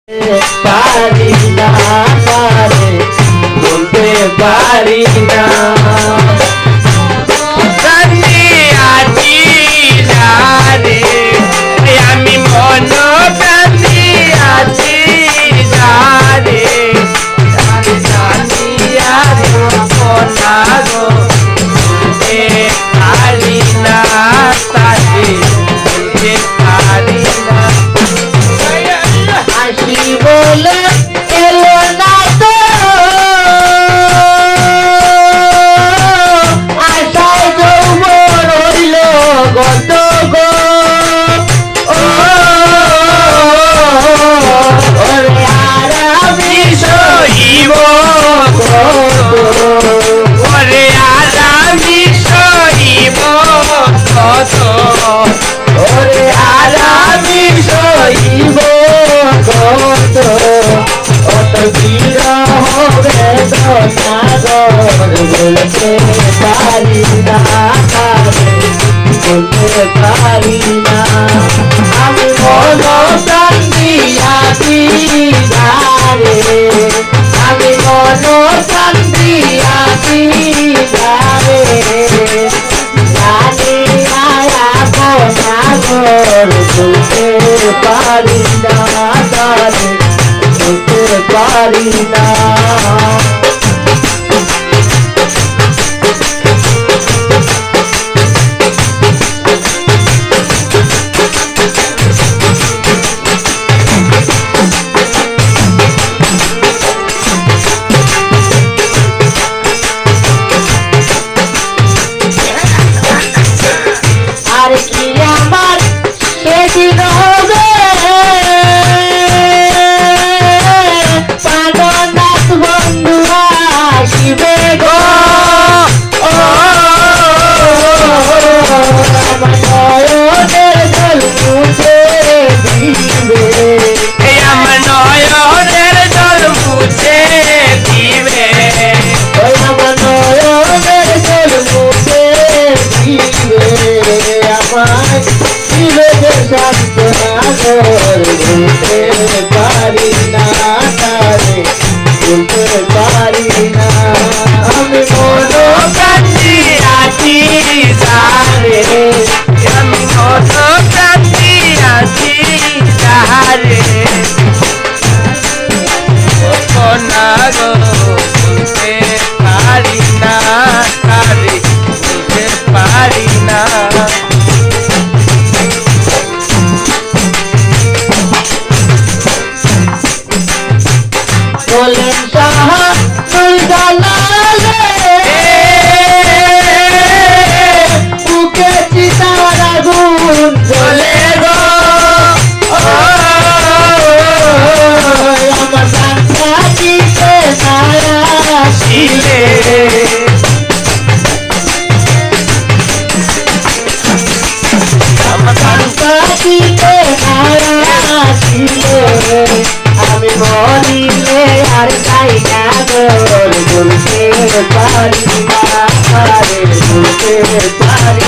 পারি না পারে বলতে পারি না আমি মন প্রাণী আছি জানে জানিয়া না গো বলতে পারি না তাকে বলতে পারি না আসি বলে এলো না তো আশায় যৌবন হইল গত গো ওরে আর আমি সইব ওরে আর আমি সইব কত ওরে আর আমি সইব কত অত বিরহ বেদনা বলতে পারি না বলতে পারি না আমি মন শান্তি আছি ধারে আমি মন শান্তি আছি ধারে জানি আয়া বনাগর বলতে পারি না ধারে বলতে পারি না আর কি আমার সেদিন হবে পাগনাথ বন্ধু আসিবে গো আমার নয়নের জল মুছে দিবে আমার নয়নের জল মুছে দিবে ওই আমার নয়নের জল মুছে দিবে আমায় দিবে যে সান্তনাগর বলতে পারি না তারে বলতে পারি না আমি মন কান্দি আছি জানে আমি মন কান্দি আছি জাহারে না গো বলতে পারি না তারে বলতে পারি না বলেন সাহা তুই জানালে বুকে চিতার আগুন জ্বলে গো আমার সাংসারিকে ছায়া ছিলে আমার সাংসারিকে ছায়া ছিলে আমি মরিলে আর চাই না বলতে পারি না বলতে পারি